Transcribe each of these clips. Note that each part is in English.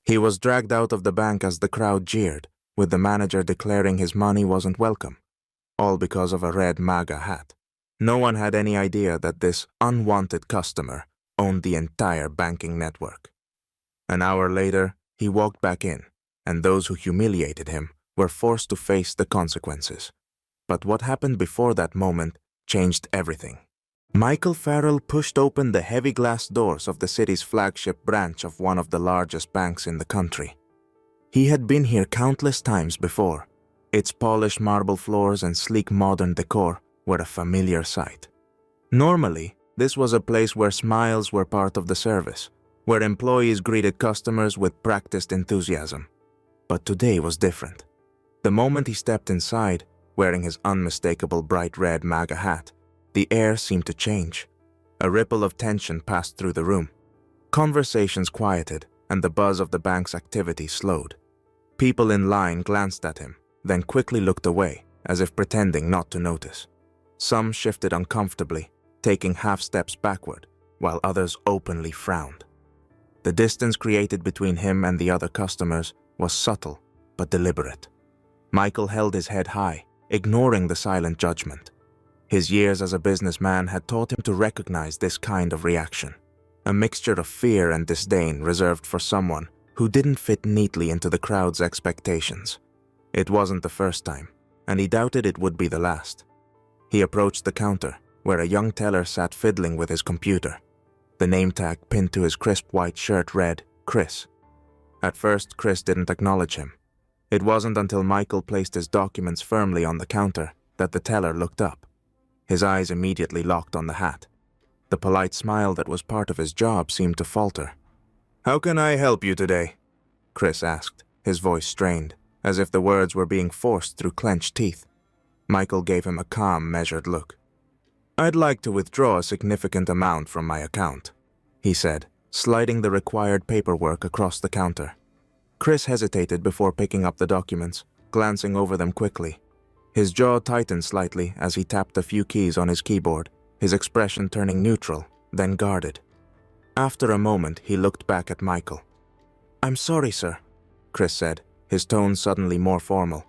He was dragged out of the bank as the crowd jeered, with the manager declaring his money wasn't welcome, all because of a red MAGA hat. No one had any idea that this unwanted customer owned the entire banking network. An hour later, he walked back in, and those who humiliated him were forced to face the consequences. But what happened before that moment changed everything. Michael Farrell pushed open the heavy glass doors of the city's flagship branch of one of the largest banks in the country. He had been here countless times before. Its polished marble floors and sleek modern decor were a familiar sight. Normally, this was a place where smiles were part of the service, where employees greeted customers with practiced enthusiasm. But today was different. The moment he stepped inside, wearing his unmistakable bright red MAGA hat, the air seemed to change. A ripple of tension passed through the room. Conversations quieted, and the buzz of the bank's activity slowed. People in line glanced at him, then quickly looked away, as if pretending not to notice. Some shifted uncomfortably, taking half steps backward, while others openly frowned. The distance created between him and the other customers was subtle but deliberate. Michael held his head high, ignoring the silent judgment. His years as a businessman had taught him to recognize this kind of reaction, a mixture of fear and disdain reserved for someone who didn't fit neatly into the crowd's expectations. It wasn't the first time, and he doubted it would be the last. He approached the counter, where a young teller sat fiddling with his computer. The name tag pinned to his crisp white shirt read, Chris. At first, Chris didn't acknowledge him. It wasn't until Michael placed his documents firmly on the counter that the teller looked up. His eyes immediately locked on the hat. The polite smile that was part of his job seemed to falter. "How can I help you today?" Chris asked, his voice strained, as if the words were being forced through clenched teeth. Michael gave him a calm, measured look. "I'd like to withdraw a significant amount from my account," he said, sliding the required paperwork across the counter. Chris hesitated before picking up the documents, glancing over them quickly. His jaw tightened slightly as he tapped a few keys on his keyboard, his expression turning neutral, then guarded. After a moment, he looked back at Michael. "I'm sorry, sir," Chris said, his tone suddenly more formal.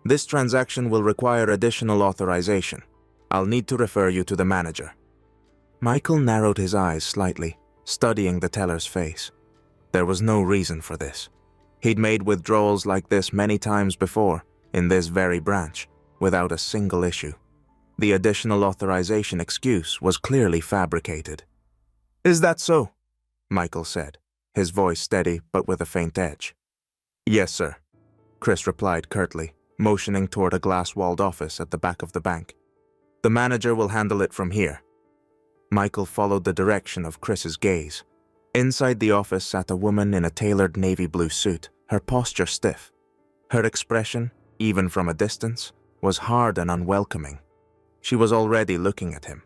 "This transaction will require additional authorization. I'll need to refer you to the manager." Michael narrowed his eyes slightly, studying the teller's face. There was no reason for this. He'd made withdrawals like this many times before, in this very branch, without a single issue. The additional authorization excuse was clearly fabricated. "Is that so?" Michael said, his voice steady but with a faint edge. "Yes, sir," Chris replied curtly, motioning toward a glass-walled office at the back of the bank. "The manager will handle it from here." Michael followed the direction of Chris's gaze. Inside the office sat a woman in a tailored navy blue suit, her posture stiff. Her expression, even from a distance, was hard and unwelcoming. She was already looking at him,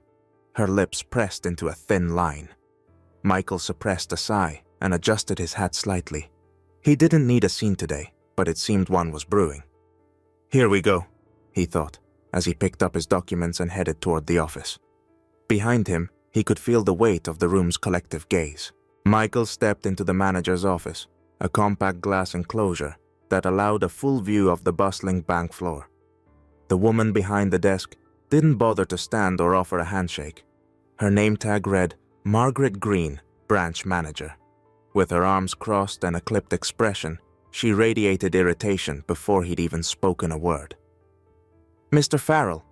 her lips pressed into a thin line. Michael suppressed a sigh and adjusted his hat slightly. He didn't need a scene today, but it seemed one was brewing. "Here we go," he thought, as he picked up his documents and headed toward the office. Behind him, he could feel the weight of the room's collective gaze. Michael stepped into the manager's office, a compact glass enclosure that allowed a full view of the bustling bank floor. The woman behind the desk didn't bother to stand or offer a handshake. Her name tag read, Margaret Green, Branch Manager. With her arms crossed and a clipped expression, she radiated irritation before he'd even spoken a word. "Mr. Farrell,"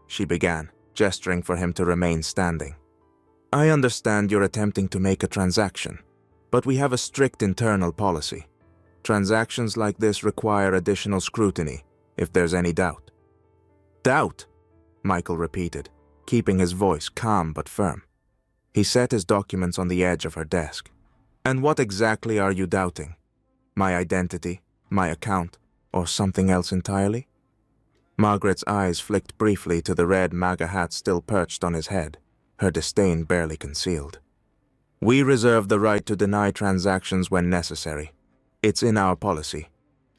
she began, gesturing for him to remain standing. "I understand you're attempting to make a transaction, but we have a strict internal policy. Transactions like this require additional scrutiny, if there's any doubt." "Doubt?" Michael repeated, keeping his voice calm but firm. He set his documents on the edge of her desk. "And what exactly are you doubting? My identity, my account, or something else entirely?" Margaret's eyes flicked briefly to the red MAGA hat still perched on his head, her disdain barely concealed. "We reserve the right to deny transactions when necessary. It's in our policy.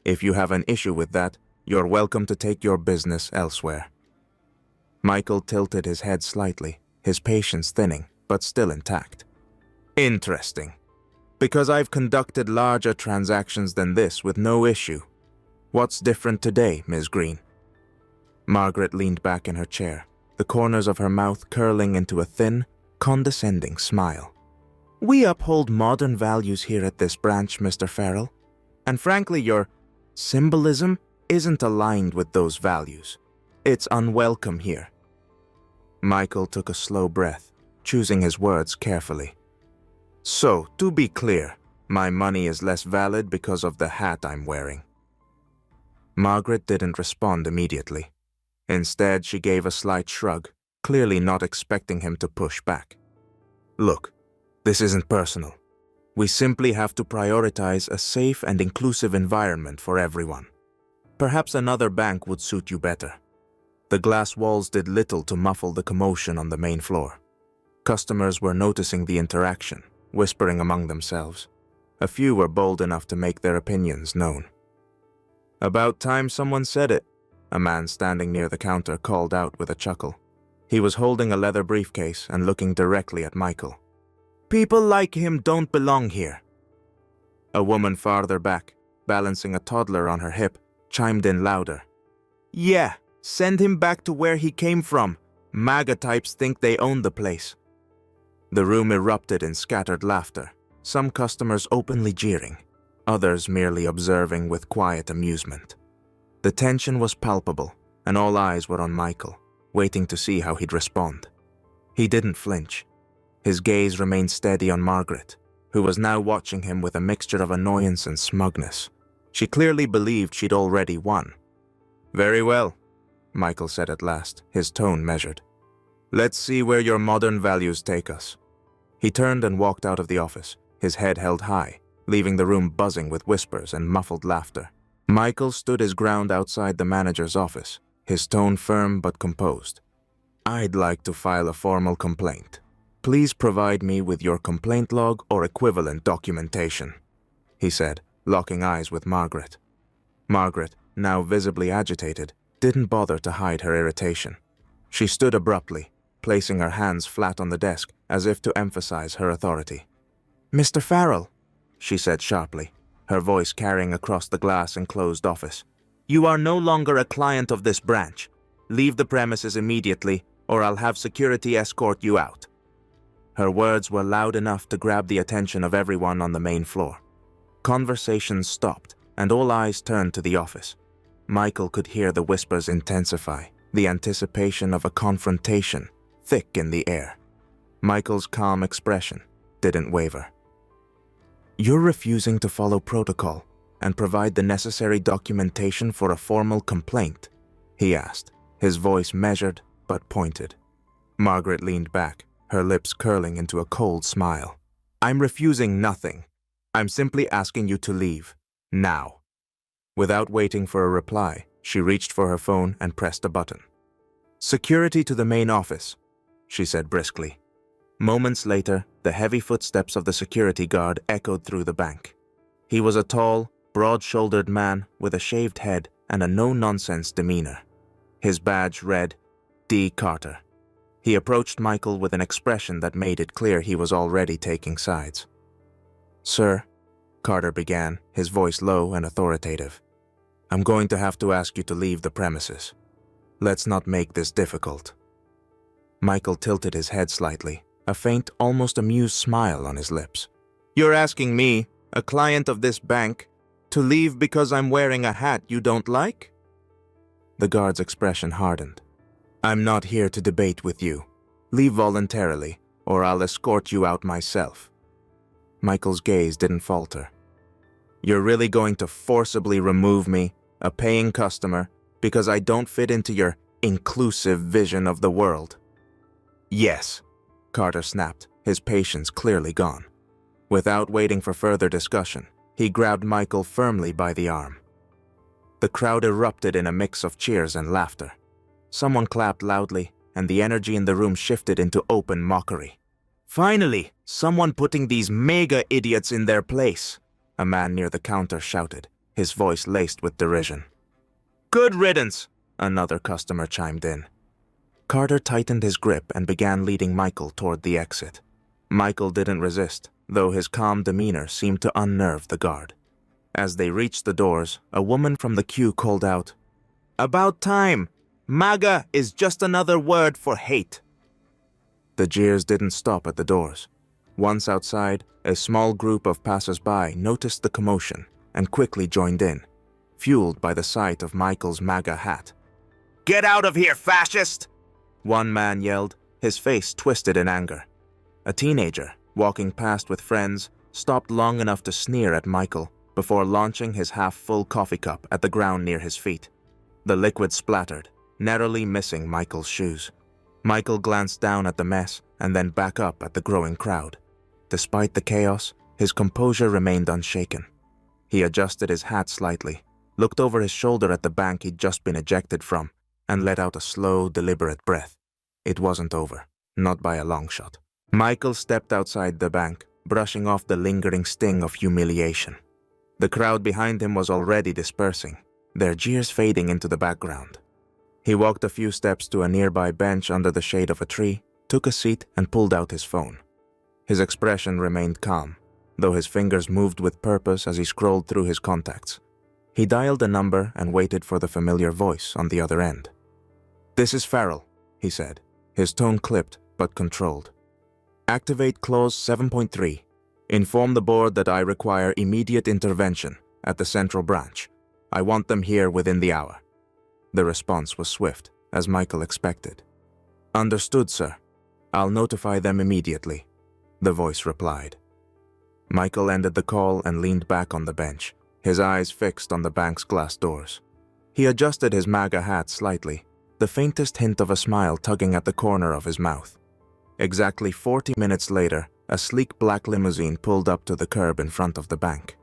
If you have an issue with that, you're welcome to take your business elsewhere." Michael tilted his head slightly, his patience thinning, but still intact. "Interesting." Because I've conducted larger transactions than this with no issue. What's different today, Ms. Green? Margaret leaned back in her chair, the corners of her mouth curling into a thin, condescending smile. We uphold modern values here at this branch, Mr. Farrell. And frankly, your symbolism isn't aligned with those values. It's unwelcome here. Michael took a slow breath, choosing his words carefully. So, to be clear, my money is less valid because of the hat I'm wearing. Margaret didn't respond immediately. Instead, she gave a slight shrug, clearly not expecting him to push back. Look, this isn't personal. We simply have to prioritize a safe and inclusive environment for everyone. Perhaps another bank would suit you better. The glass walls did little to muffle the commotion on the main floor. Customers were noticing the interaction, whispering among themselves. A few were bold enough to make their opinions known. About time someone said it, a man standing near the counter called out with a chuckle. He was holding a leather briefcase and looking directly at Michael. People like him don't belong here. A woman farther back, balancing a toddler on her hip, chimed in louder. Yeah, send him back to where he came from. MAGA types think they own the place. The room erupted in scattered laughter, some customers openly jeering, others merely observing with quiet amusement. The tension was palpable, and all eyes were on Michael, waiting to see how he'd respond. He didn't flinch. His gaze remained steady on Margaret, who was now watching him with a mixture of annoyance and smugness. She clearly believed she'd already won. Very well, Michael said at last, his tone measured. Let's see where your modern values take us. He turned and walked out of the office, his head held high, leaving the room buzzing with whispers and muffled laughter. Michael stood his ground outside the manager's office, his tone firm but composed. I'd like to file a formal complaint. Please provide me with your complaint log or equivalent documentation, he said, locking eyes with Margaret. Margaret, now visibly agitated, didn't bother to hide her irritation. She stood abruptly, placing her hands flat on the desk as if to emphasize her authority. Mr. Farrell, she said sharply, her voice carrying across the glass-enclosed office. You are no longer a client of this branch. Leave the premises immediately, or I'll have security escort you out. Her words were loud enough to grab the attention of everyone on the main floor. Conversations stopped, and all eyes turned to the office. Michael could hear the whispers intensify, the anticipation of a confrontation, thick in the air. Michael's calm expression didn't waver. You're refusing to follow protocol and provide the necessary documentation for a formal complaint, he asked, his voice measured but pointed. Margaret leaned back, her lips curling into a cold smile. I'm refusing nothing. I'm simply asking you to leave. Now. Without waiting for a reply, she reached for her phone and pressed a button. Security to the main office, she said briskly. Moments later, the heavy footsteps of the security guard echoed through the bank. He was a tall, broad-shouldered man with a shaved head and a no-nonsense demeanor. His badge read, D. Carter. He approached Michael with an expression that made it clear he was already taking sides. Sir, Carter began, his voice low and authoritative. I'm going to have to ask you to leave the premises. Let's not make this difficult. Michael tilted his head slightly, a faint, almost amused smile on his lips. You're asking me, a client of this bank, to leave because I'm wearing a hat you don't like? The guard's expression hardened. I'm not here to debate with you. Leave voluntarily, or I'll escort you out myself. Michael's gaze didn't falter. You're really going to forcibly remove me, a paying customer, because I don't fit into your inclusive vision of the world? Yes, Carter snapped, his patience clearly gone. Without waiting for further discussion, he grabbed Michael firmly by the arm. The crowd erupted in a mix of cheers and laughter. Someone clapped loudly, and the energy in the room shifted into open mockery. Finally, someone putting these MAGA idiots in their place, a man near the counter shouted, his voice laced with derision. Good riddance, another customer chimed in. Carter tightened his grip and began leading Michael toward the exit. Michael didn't resist, though his calm demeanor seemed to unnerve the guard. As they reached the doors, a woman from the queue called out, "About time! MAGA is just another word for hate." The jeers didn't stop at the doors. Once outside, a small group of passers-by noticed the commotion and quickly joined in, fueled by the sight of Michael's MAGA hat. "Get out of here, fascist!" one man yelled, his face twisted in anger. A teenager, walking past with friends, stopped long enough to sneer at Michael before launching his half-full coffee cup at the ground near his feet. The liquid splattered, narrowly missing Michael's shoes. Michael glanced down at the mess and then back up at the growing crowd. Despite the chaos, his composure remained unshaken. He adjusted his hat slightly, looked over his shoulder at the bank he'd just been ejected from, and let out a slow, deliberate breath. It wasn't over, not by a long shot. Michael stepped outside the bank, brushing off the lingering sting of humiliation. The crowd behind him was already dispersing, their jeers fading into the background. He walked a few steps to a nearby bench under the shade of a tree, took a seat, and pulled out his phone. His expression remained calm, though his fingers moved with purpose as he scrolled through his contacts. He dialed a number and waited for the familiar voice on the other end. "This is Farrell," he said, his tone clipped but controlled. "Activate Clause 7.3. Inform the board that I require immediate intervention at the central branch. I want them here within the hour." The response was swift, as Michael expected. "Understood, sir. I'll notify them immediately," the voice replied. Michael ended the call and leaned back on the bench, his eyes fixed on the bank's glass doors. He adjusted his MAGA hat slightly, the faintest hint of a smile tugging at the corner of his mouth. Exactly 40 minutes later, a sleek black limousine pulled up to the curb in front of the bank.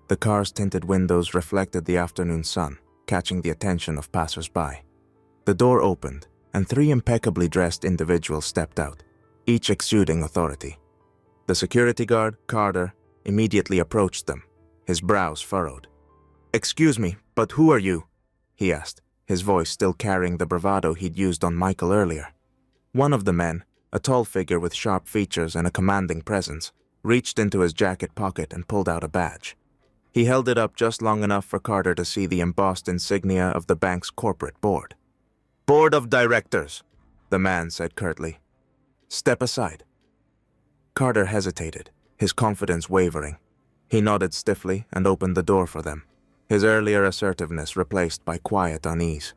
The car's tinted windows reflected the afternoon sun, catching the attention of passers-by. The door opened, and 3 impeccably dressed individuals stepped out, each exuding authority. The security guard, Carter, immediately approached them, his brows furrowed. "Excuse me, but who are you?" he asked, his voice still carrying the bravado he'd used on Michael earlier. One of the men, a tall figure with sharp features and a commanding presence, reached into his jacket pocket and pulled out a badge. He held it up just long enough for Carter to see the embossed insignia of the bank's corporate board. "Board of Directors," the man said curtly. "Step aside." Carter hesitated, his confidence wavering. He nodded stiffly and opened the door for them, his earlier assertiveness replaced by quiet unease.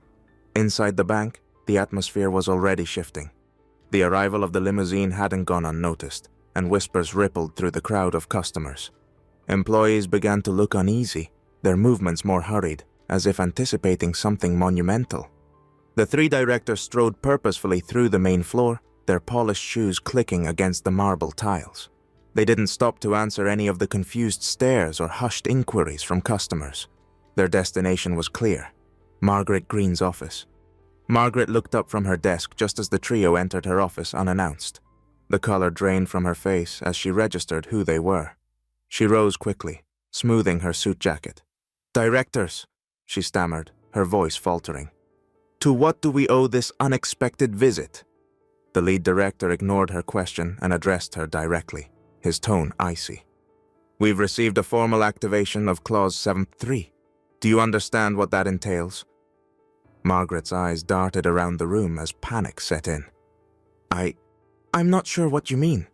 Inside the bank, the atmosphere was already shifting. The arrival of the limousine hadn't gone unnoticed, and whispers rippled through the crowd of customers. Employees began to look uneasy, their movements more hurried, as if anticipating something monumental. The 3 directors strode purposefully through the main floor, their polished shoes clicking against the marble tiles. They didn't stop to answer any of the confused stares or hushed inquiries from customers. Their destination was clear: Margaret Green's office. Margaret looked up from her desk just as the trio entered her office unannounced. The color drained from her face as she registered who they were. She rose quickly, smoothing her suit jacket. "Directors," she stammered, her voice faltering. "To what do we owe this unexpected visit?" The lead director ignored her question and addressed her directly, his tone icy. "We've received a formal activation of Clause 7.3. Do you understand what that entails?" Margaret's eyes darted around the room as panic set in. I'm not sure what you mean,"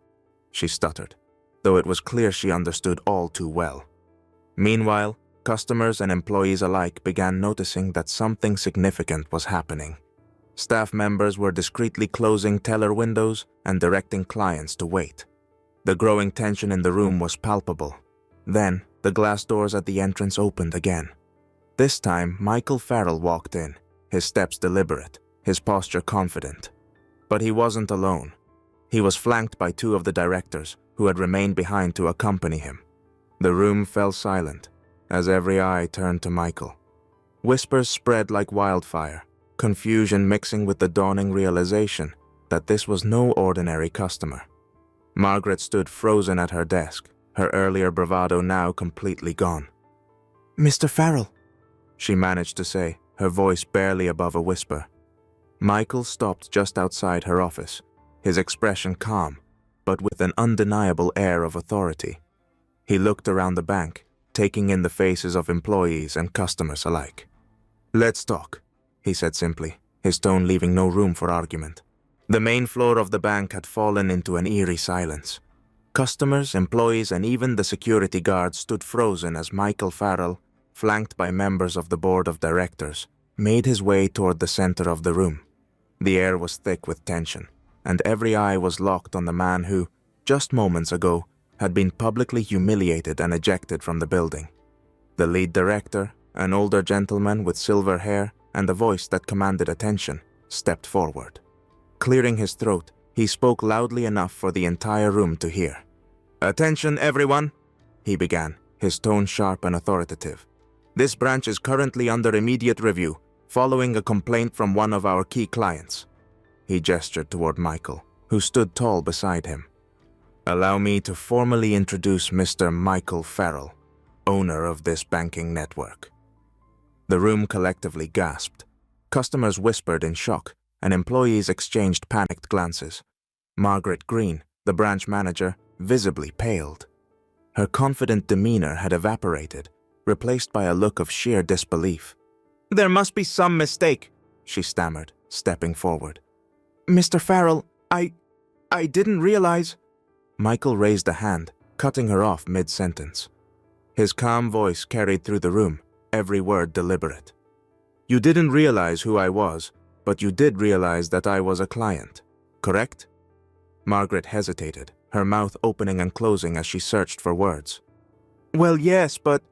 she stuttered, though it was clear she understood all too well. Meanwhile, customers and employees alike began noticing that something significant was happening. Staff members were discreetly closing teller windows and directing clients to wait. The growing tension in the room was palpable. Then, the glass doors at the entrance opened again. This time, Michael Farrell walked in, his steps deliberate, his posture confident. But he wasn't alone. He was flanked by 2 of the directors, who had remained behind to accompany him. The room fell silent, as every eye turned to Michael. Whispers spread like wildfire, confusion mixing with the dawning realization that this was no ordinary customer. Margaret stood frozen at her desk, her earlier bravado now completely gone. "Mr. Farrell," she managed to say, her voice barely above a whisper. Michael stopped just outside her office, his expression calm, but with an undeniable air of authority. He looked around the bank, taking in the faces of employees and customers alike. "Let's talk," he said simply, his tone leaving no room for argument. The main floor of the bank had fallen into an eerie silence. Customers, employees, and even the security guards stood frozen as Michael Farrell, flanked by members of the board of directors, made his way toward the center of the room. The air was thick with tension, and every eye was locked on the man who, just moments ago, had been publicly humiliated and ejected from the building. The lead director, an older gentleman with silver hair and a voice that commanded attention, stepped forward. Clearing his throat, he spoke loudly enough for the entire room to hear. "Attention, everyone," he began, his tone sharp and authoritative. "This branch is currently under immediate review, following a complaint from one of our key clients." He gestured toward Michael, who stood tall beside him. "Allow me to formally introduce Mr. Michael Farrell, owner of this banking network." The room collectively gasped. Customers whispered in shock, and employees exchanged panicked glances. Margaret Green, the branch manager, visibly paled. Her confident demeanor had evaporated, replaced by a look of sheer disbelief. "There must be some mistake," she stammered, stepping forward. "Mr. Farrell, I didn't realize—" Michael raised a hand, cutting her off mid-sentence. His calm voice carried through the room, every word deliberate. "You didn't realize who I was, but you did realize that I was a client, correct?" Margaret hesitated, her mouth opening and closing as she searched for words. "Well, yes, but—"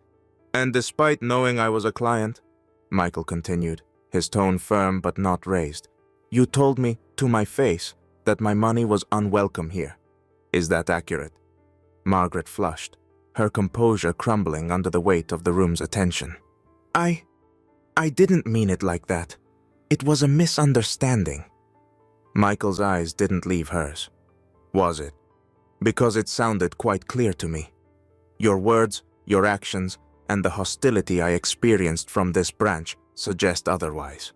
"And despite knowing I was a client," Michael continued, his tone firm but not raised, "you told me, to my face, that my money was unwelcome here. Is that accurate?" Margaret flushed, her composure crumbling under the weight of the room's attention. I didn't mean it like that. It was a misunderstanding." Michael's eyes didn't leave hers. "Was it? Because it sounded quite clear to me. Your words, your actions, and the hostility I experienced from this branch suggest otherwise."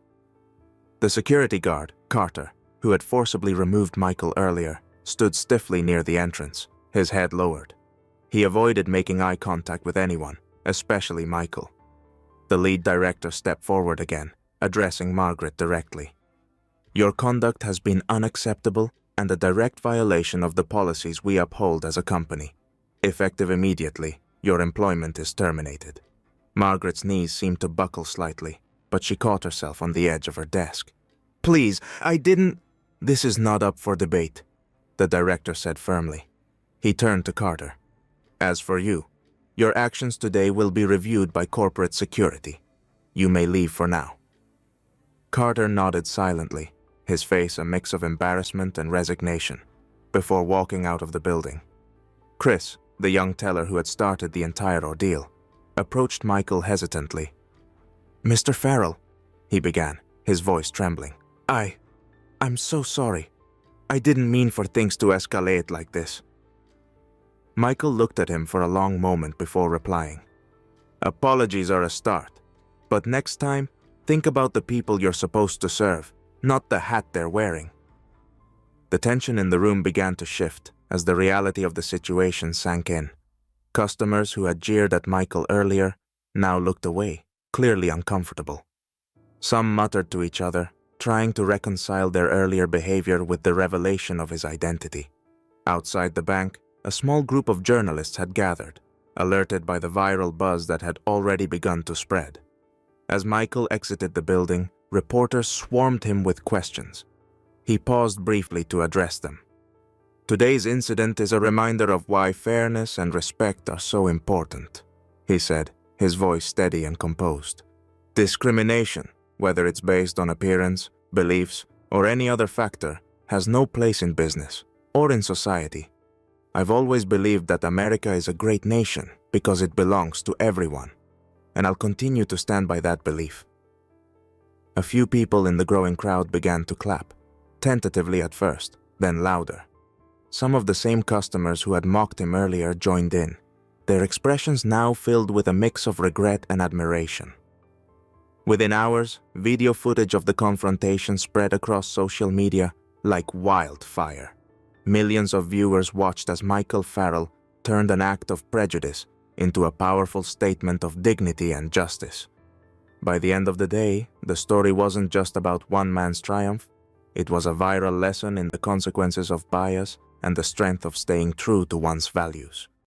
The security guard, Carter, who had forcibly removed Michael earlier, stood stiffly near the entrance, his head lowered. He avoided making eye contact with anyone, especially Michael. The lead director stepped forward again, addressing Margaret directly. "Your conduct has been unacceptable and a direct violation of the policies we uphold as a company. Effective immediately, your employment is terminated." Margaret's knees seemed to buckle slightly, but she caught herself on the edge of her desk. "Please, I didn't—" "This is not up for debate," the director said firmly. He turned to Carter. "As for you, your actions today will be reviewed by corporate security. You may leave for now." Carter nodded silently, his face a mix of embarrassment and resignation, before walking out of the building. Chris, the young teller who had started the entire ordeal, approached Michael hesitantly. "Mr. Farrell," he began, his voice trembling. I'm so sorry. I didn't mean for things to escalate like this." Michael looked at him for a long moment before replying. "Apologies are a start, but next time, think about the people you're supposed to serve, not the hat they're wearing." The tension in the room began to shift as the reality of the situation sank in. Customers who had jeered at Michael earlier now looked away, clearly uncomfortable. Some muttered to each other, trying to reconcile their earlier behavior with the revelation of his identity. Outside the bank, a small group of journalists had gathered, alerted by the viral buzz that had already begun to spread. As Michael exited the building, reporters swarmed him with questions. He paused briefly to address them. "Today's incident is a reminder of why fairness and respect are so important," he said, his voice steady and composed. "Discrimination, whether it's based on appearance, beliefs, or any other factor, has no place in business or in society. I've always believed that America is a great nation because it belongs to everyone, and I'll continue to stand by that belief." A few people in the growing crowd began to clap, tentatively at first, then louder. Some of the same customers who had mocked him earlier joined in, their expressions now filled with a mix of regret and admiration. Within hours, video footage of the confrontation spread across social media like wildfire. Millions of viewers watched as Michael Farrell turned an act of prejudice into a powerful statement of dignity and justice. By the end of the day, the story wasn't just about one man's triumph. It was a viral lesson in the consequences of bias and the strength of staying true to one's values.